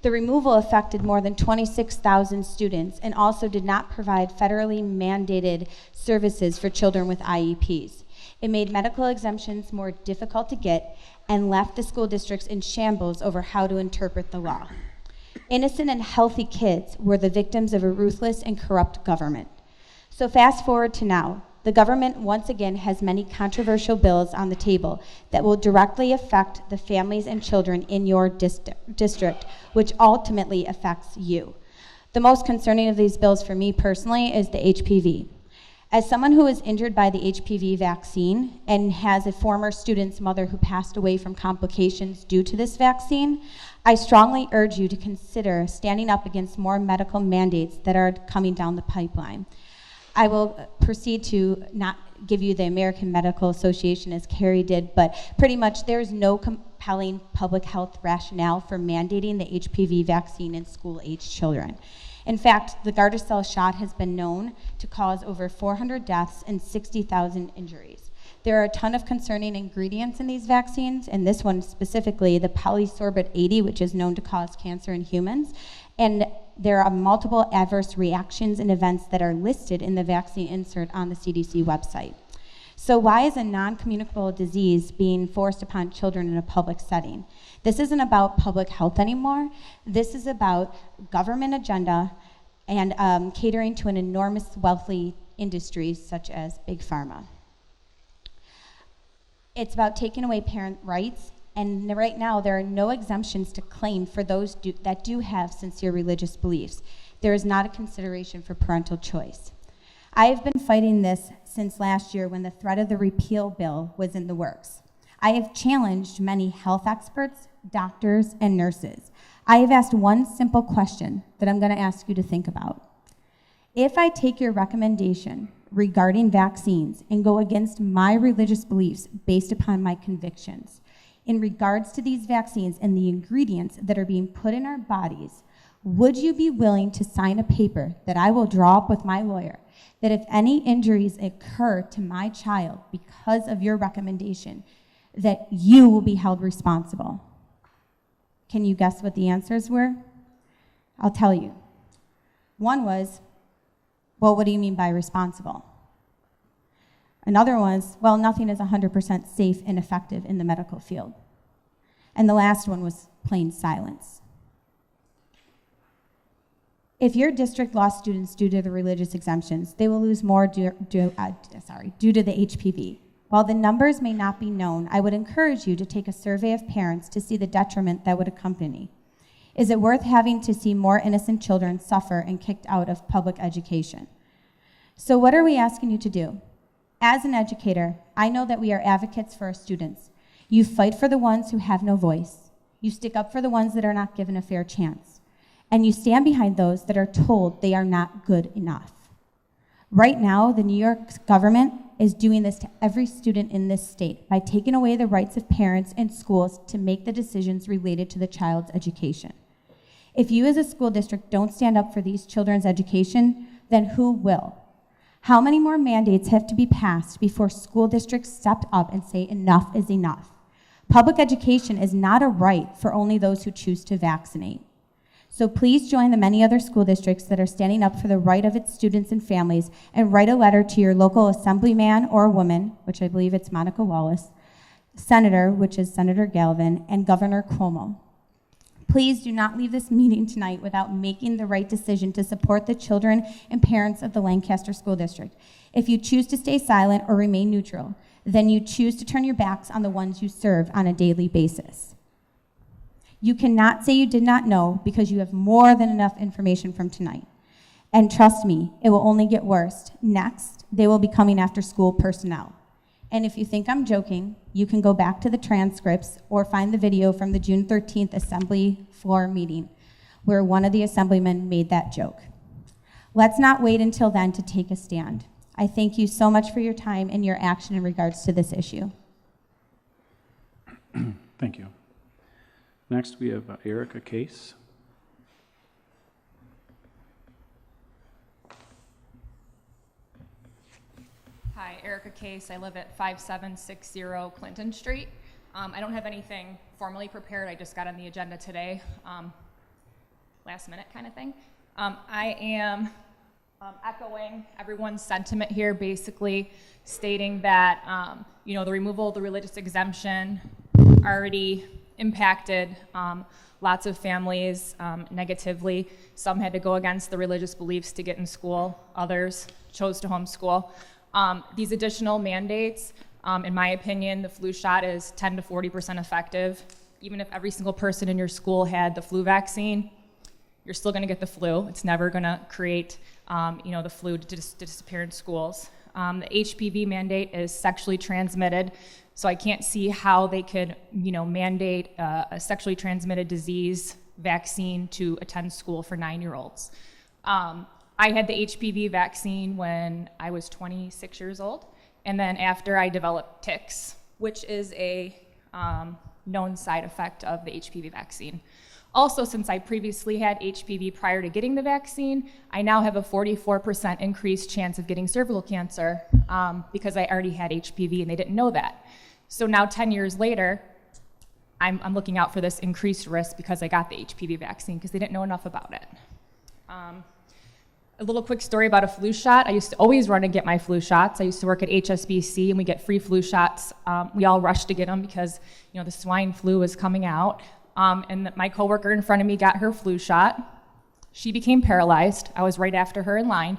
Speaker 16: The removal affected more than 26,000 students and also did not provide federally mandated services for children with IEPs. It made medical exemptions more difficult to get and left the school districts in shambles over how to interpret the law. Innocent and healthy kids were the victims of a ruthless and corrupt government. So fast forward to now. The government once again has many controversial bills on the table that will directly affect the families and children in your district, which ultimately affects you. The most concerning of these bills for me personally is the HPV. As someone who was injured by the HPV vaccine and has a former student's mother who passed away from complications due to this vaccine, I strongly urge you to consider standing up against more medical mandates that are coming down the pipeline. I will proceed to not give you the American Medical Association as Carrie did, but pretty much there's no compelling public health rationale for mandating the HPV vaccine in school-aged children. In fact, the Gardasil shot has been known to cause over 400 deaths and 60,000 injuries. There are a ton of concerning ingredients in these vaccines, and this one specifically, the polysorbate 80, which is known to cause cancer in humans, and there are multiple adverse reactions and events that are listed in the vaccine insert on the CDC website. So why is a non-communicable disease being forced upon children in a public setting? This isn't about public health anymore. This is about government agenda and catering to an enormous wealthy industry such as Big Pharma. It's about taking away parent rights, and right now there are no exemptions to claim for those that do have sincere religious beliefs. There is not a consideration for parental choice. I have been fighting this since last year when the threat of the repeal bill was in the works. I have challenged many health experts, doctors, and nurses. I have asked one simple question that I'm going to ask you to think about. If I take your recommendation regarding vaccines and go against my religious beliefs based upon my convictions, in regards to these vaccines and the ingredients that are being put in our bodies, would you be willing to sign a paper that I will draw up with my lawyer that if any injuries occur to my child because of your recommendation, that you will be held responsible? Can you guess what the answers were? I'll tell you. One was, well, what do you mean by responsible? Another was, well, nothing is 100% safe and effective in the medical field. And the last one was plain silence. If your district lost students due to the religious exemptions, they will lose more due to the HPV. While the numbers may not be known, I would encourage you to take a survey of parents to see the detriment that would accompany. Is it worth having to see more innocent children suffer and kicked out of public education? So what are we asking you to do? As an educator, I know that we are advocates for our students. You fight for the ones who have no voice. You stick up for the ones that are not given a fair chance. and you stand behind those that are told they are not good enough. Right now, the New York government is doing this to every student in this state by taking away the rights of parents and schools to make the decisions related to the child's education. If you as a school district don't stand up for these children's education, then who will? How many more mandates have to be passed before school districts step up and say enough is enough? Public education is not a right for only those who choose to vaccinate. So please join the many other school districts that are standing up for the right of its students and families and write a letter to your local assemblyman or woman, which I believe it's Monica Wallace, senator, which is Senator Galvin, and Governor Cuomo. Please do not leave this meeting tonight without making the right decision to support the children and parents of the Lancaster School District. If you choose to stay silent or remain neutral, then you choose to turn your backs on the ones you serve on a daily basis. You cannot say you did not know because you have more than enough information from tonight. And trust me, it will only get worse. Next, they will be coming after school personnel. And if you think I'm joking, you can go back to the transcripts or find the video from the June 13th Assembly floor meeting where one of the assemblymen made that joke. Let's not wait until then to take a stand. I thank you so much for your time and your action in regards to this issue.
Speaker 1: Thank you. Next, we have Erica Case.
Speaker 17: Hi, Erica Case. I live at 5760 Clinton Street. I don't have anything formally prepared. I just got on the agenda today, last minute kind of thing. I am echoing everyone's sentiment here, basically stating that the removal of the religious exemption already impacted lots of families negatively. Some had to go against the religious beliefs to get in school. Others chose to homeschool. These additional mandates, in my opinion, the flu shot is 10 to 40% effective. Even if every single person in your school had the flu vaccine, you're still going to get the flu. It's never going to create the flu to disappear in schools. The HPV mandate is sexually transmitted, so I can't see how they could mandate a sexually transmitted disease vaccine to attend school for 9-year-olds. I had the HPV vaccine when I was 26 years old, and then after I developed tics, which is a known side effect of the HPV vaccine. Also, since I previously had HPV prior to getting the vaccine, I now have a 44% increased chance of getting cervical cancer because I already had HPV and they didn't know that. So now 10 years later, I'm looking out for this increased risk because I got the HPV vaccine because they didn't know enough about it. A little quick story about a flu shot. I used to always run and get my flu shots. I used to work at HSBC and we get free flu shots. We all rushed to get them because the swine flu was coming out. And my coworker in front of me got her flu shot. She became paralyzed. I was right after her in line.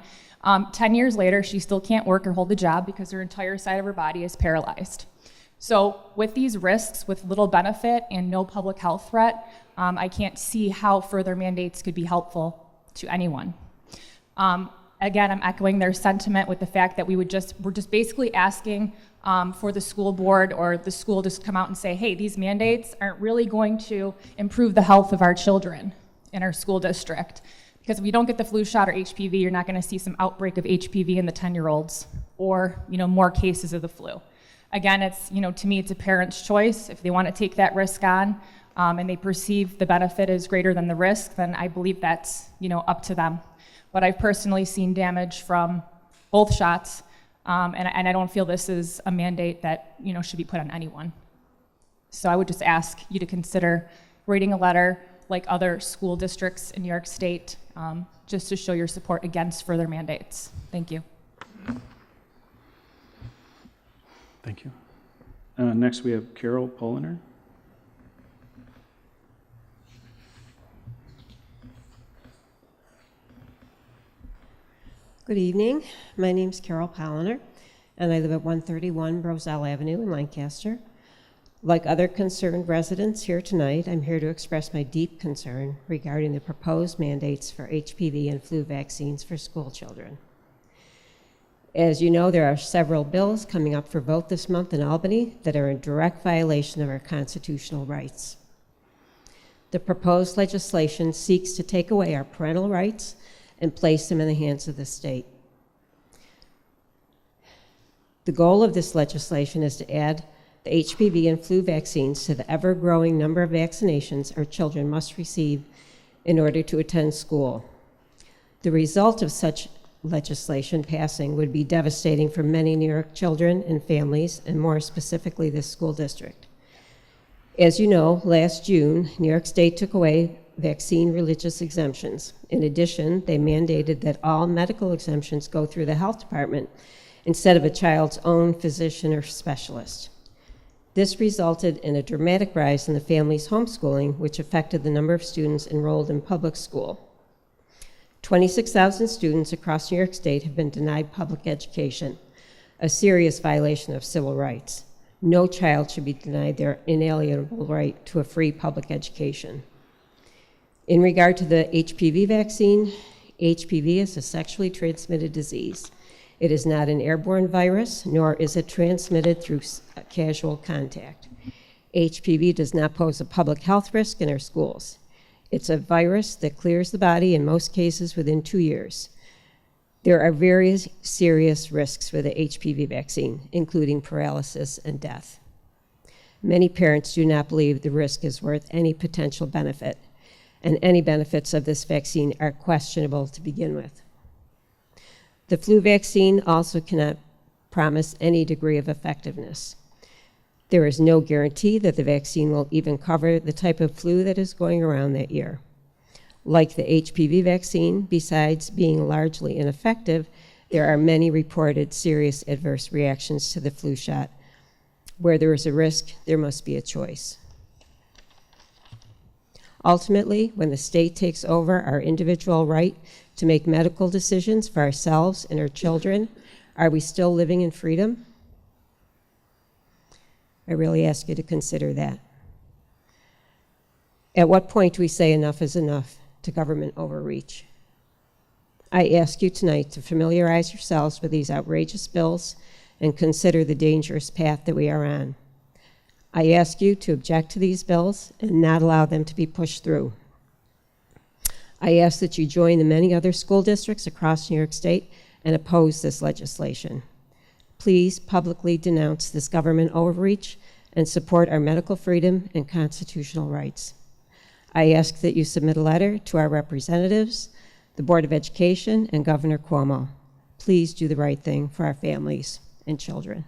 Speaker 17: 10 years later, she still can't work or hold a job because her entire side of her body is paralyzed. So with these risks, with little benefit and no public health threat, I can't see how further mandates could be helpful to anyone. Again, I'm echoing their sentiment with the fact that we're just basically asking for the school board or the school to come out and say, hey, these mandates aren't really going to improve the health of our children in our school district. Because if you don't get the flu shot or HPV, you're not going to see some outbreak of HPV in the 10-year-olds or more cases of the flu. Again, it's to me, it's a parent's choice. If they want to take that risk on and they perceive the benefit is greater than the risk, then I believe that's up to them. But I've personally seen damage from both shots, and I don't feel this is a mandate that should be put on anyone. So I would just ask you to consider writing a letter like other school districts in New York State, just to show your support against further mandates. Thank you.
Speaker 1: Thank you. Next, we have Carol Poliner.
Speaker 18: Good evening. My name is Carol Polliner, and I live at 131 Roselle Avenue in Lancaster. Like other concerned residents here tonight, I'm here to express my deep concern regarding the proposed mandates for HPV and flu vaccines for school children. As you know, there are several bills coming up for vote this month in Albany that are in direct violation of our constitutional rights. The proposed legislation seeks to take away our parental rights and place them in the hands of the state. The goal of this legislation is to add the HPV and flu vaccines to the ever-growing number of vaccinations our children must receive in order to attend school. The result of such legislation passing would be devastating for many New York children and families, and more specifically this school district. As you know, last June, New York State took away vaccine religious exemptions. In addition, they mandated that all medical exemptions go through the health department instead of a child's own physician or specialist. This resulted in a dramatic rise in the family's homeschooling, which affected the number of students enrolled in public school. 26,000 students across New York State have been denied public education, a serious violation of civil rights. No child should be denied their inalienable right to a free public education. In regard to the HPV vaccine, HPV is a sexually transmitted disease. It is not an airborne virus, nor is it transmitted through casual contact. HPV does not pose a public health risk in our schools. It's a virus that clears the body in most cases within 2 years. There are very serious risks with the HPV vaccine, including paralysis and death. Many parents do not believe the risk is worth any potential benefit, and any benefits of this vaccine are questionable to begin with. The flu vaccine also cannot promise any degree of effectiveness. There is no guarantee that the vaccine will even cover the type of flu that is going around that year. Like the HPV vaccine, besides being largely ineffective, there are many reported serious adverse reactions to the flu shot. Where there is a risk, there must be a choice. Ultimately, when the state takes over our individual right to make medical decisions for ourselves and our children, are we still living in freedom? I really ask you to consider that. At what point do we say enough is enough to government overreach? I ask you tonight to familiarize yourselves with these outrageous bills and consider the dangerous path that we are on. I ask you to object to these bills and not allow them to be pushed through. I ask that you join the many other school districts across New York State and oppose this legislation. Please publicly denounce this government overreach and support our medical freedom and constitutional rights. I ask that you submit a letter to our representatives, the Board of Education, and Governor Cuomo. Please do the right thing for our families and children.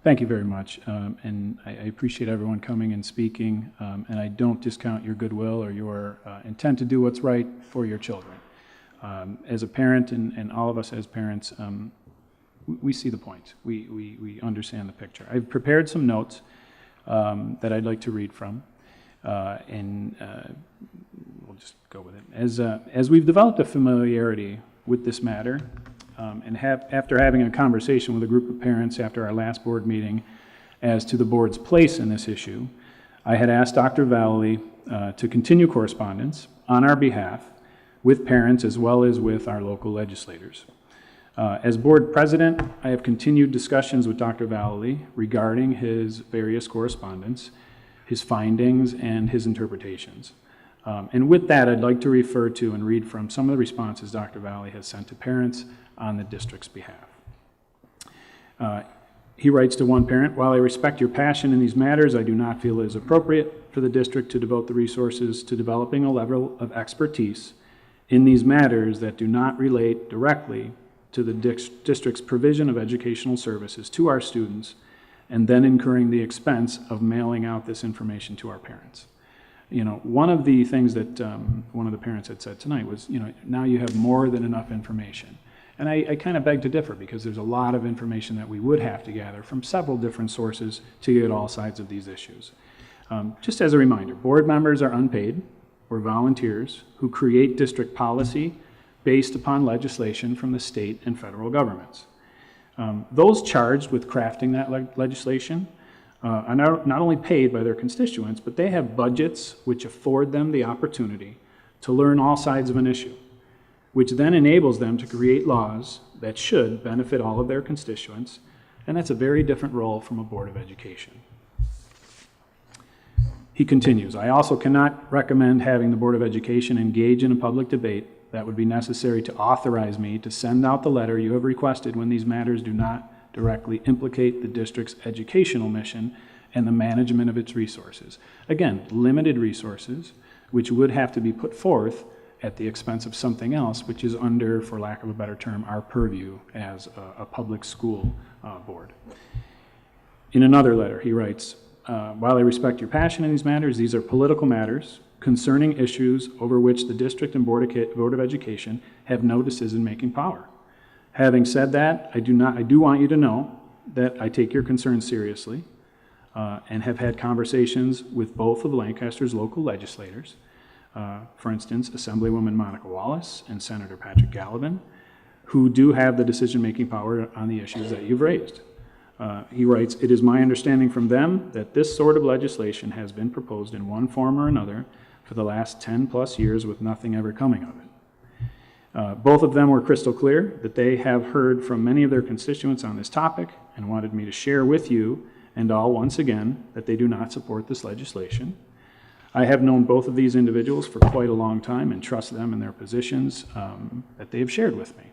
Speaker 1: Thank you very much, and I appreciate everyone coming and speaking, and I don't discount your goodwill or your intent to do what's right for your children. As a parent, and all of us as parents, we see the point. We understand the picture. I've prepared some notes that I'd like to read from, and we'll just go with it. As we've developed a familiarity with this matter, and after having a conversation with a group of parents after our last board meeting as to the board's place in this issue, I had asked Dr. Vallely to continue correspondence on our behalf with parents as well as with our local legislators. As board president, I have continued discussions with Dr. Vallely regarding his various correspondence, his findings, and his interpretations. And with that, I'd like to refer to and read from some of the responses Dr. Vallely has sent to parents on the district's behalf. He writes to one parent, "While I respect your passion in these matters, I do not feel it is appropriate for the district to devote the resources to developing a level of expertise in these matters that do not relate directly to the district's provision of educational services to our students, and then incurring the expense of mailing out this information to our parents." You know, one of the things that one of the parents had said tonight was, you know, now you have more than enough information. And I kind of beg to differ, because there's a lot of information that we would have to gather from several different sources to get all sides of these issues. Just as a reminder, board members are unpaid or volunteers who create district policy based upon legislation from the state and federal governments. Those charged with crafting that legislation are not only paid by their constituents, but they have budgets which afford them the opportunity to learn all sides of an issue, which then enables them to create laws that should benefit all of their constituents And that's a very different role from a Board of Education. He continues, I also cannot recommend having the Board of Education engage in a public debate that would be necessary to authorize me to send out the letter you have requested when these matters do not directly implicate the district's educational mission and the management of its resources. Again, limited resources, which would have to be put forth at the expense of something else, which is under, for lack of a better term, our purview as a public school board. In another letter, he writes, while I respect your passion in these matters, these are political matters concerning issues over which the district and Board of Education have no decision-making power. Having said that, I do want you to know that I take your concerns seriously and have had conversations with both of Lancaster's local legislators, for instance, Assemblywoman Monica Wallace and Senator Patrick Gallivan, who do have the decision-making power on the issues that you've raised. He writes, it is my understanding from them that this sort of legislation has been proposed in one form or another for the last 10 plus years with nothing ever coming of it. Both of them were crystal clear that they have heard from many of their constituents on this topic and wanted me to share with you and all once again that they do not support this legislation. I have known both of these individuals for quite a long time and trust them in their positions that they have shared with me.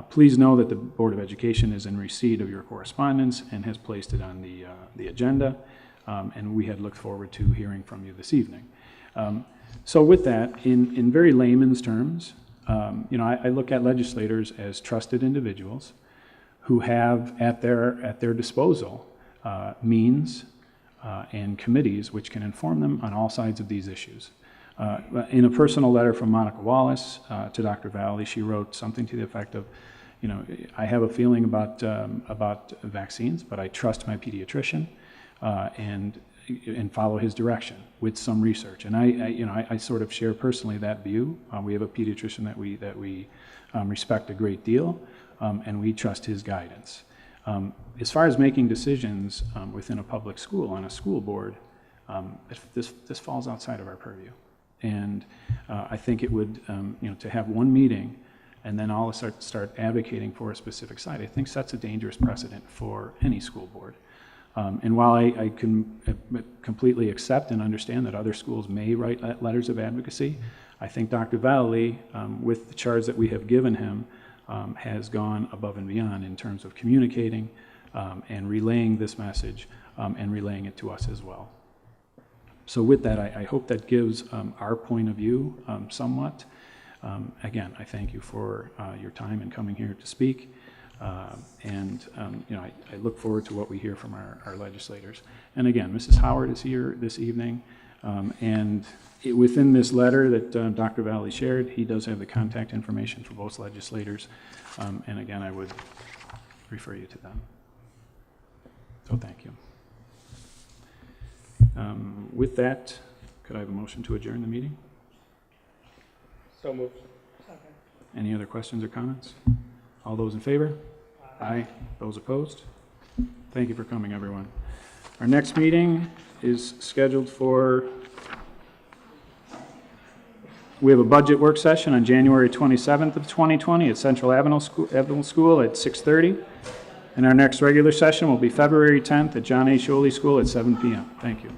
Speaker 1: Please know that the Board of Education is in receipt of your correspondence and has placed it on the agenda, and we had looked forward to hearing from you this evening. So with that, in very layman's terms, I look at legislators as trusted individuals who have at their disposal means and committees which can inform them on all sides of these issues. In a personal letter from Monica Wallace to Dr. Valley, she wrote something to the effect of, I have a feeling about vaccines, but I trust my pediatrician and follow his direction with some research. And I sort of share personally that view. We have a pediatrician that we respect a great deal, and we trust his guidance. As far as making decisions within a public school, on a school board, this falls outside of our purview. And I think it would, to have one meeting and then all start advocating for a specific side, I think sets a dangerous precedent for any school board. And while I can completely accept and understand that other schools may write letters of advocacy, I think Dr. Valley, with the charge that we have given him, has gone above and beyond in terms of communicating and relaying this message and relaying it to us as well. So with that, I hope that gives our point of view somewhat. Again, I thank you for your time in coming here to speak. And I look forward to what we hear from our legislators. And again, Mrs. Howard is here this evening. Within this letter that Dr. Valley shared, he does have the contact information for both legislators. And again, I would refer you to them. So thank you. With that, could I have a motion to adjourn the meeting?
Speaker 11: So moved.
Speaker 1: Any other questions or comments? All those in favor? Aye. Those opposed? Thank you for coming, everyone. Our next meeting is scheduled for, we have a budget work session on January 27th of 2020 at Central Avenue School at 6:30. And our next regular session will be February 10th at John A. Sholey School at 7 p.m. Thank you.